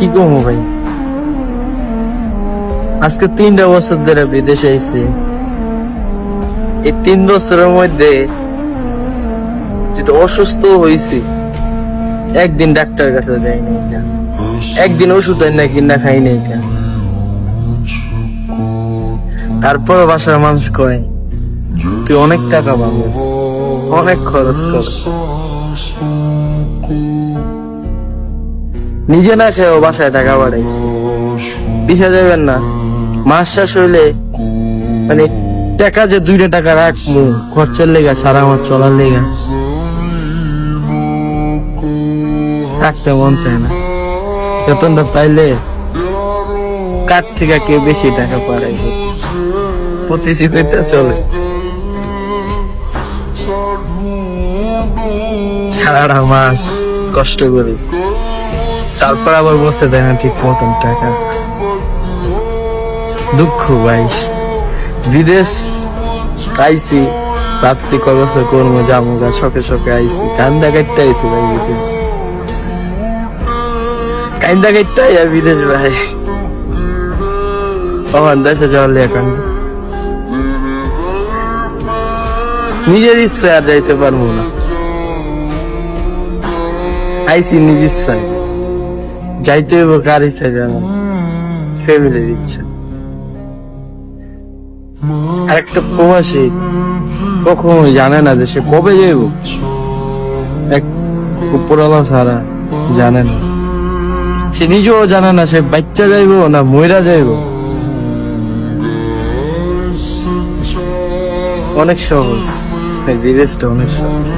কি কমো ভাই, আজকে 3টা বছর ধরে বিদেশে আইছি। এই 3 বছরের মধ্যে যেহেতু অসুস্থ হয়েছি, একদিন ডাক্তার কাছে যাই নাই, একদিন ওষুধ না কিনা খাই নাই। তারপর বাসার মানুষ কয় তুই অনেক টাকা পাবস, অনেক খরচ কর। নিজে না খেয়েও বাসায় টাকা বাড়াইছি। বিশ্বাস যাবেন না, মাস শেষ হইলে মানে টাকা যে 2টা টাকা রাখবো খরচের লেগা, সারা আমার চলার লেগা, রাখতে মন চায় না। বেতনটা পাইলে কার থেকে কে বেশি টাকা পাড়াই প্রতিযোগিতা চলে। সারাটা মাস কষ্ট করি, তারপর আবার বসে দেয় না ঠিক মতন টাকা। দুঃখ ভাই, বিদেশ আইছি, ভাবছি কত করবো, যাবো গা, শখে শখে আইছি, কান্দা কাটতে আইছি ভাই বিদেশ, কান্দা কাটতে আর বিদেশ ভাই। আমার দেশে যাওয়ার লেগে কান্দাস, নিজের ইচ্ছা আর যাইতে পারবো না। আইসি নিজ ইচ্ছায়, যাইতে হইব কার ইচ্ছা জানো, ফ্যামিলির ইচ্ছা। আর একটা প্রবাসী কখনো জানে না যে সে কবে যাইব, এক উপরওয়ালা ছাড়া জানে না। সে নিজেও জানে না সে বাচ্চা যাইব না মইরা যাইব। অনেক সহজ, বিদেশটা অনেক সহজ।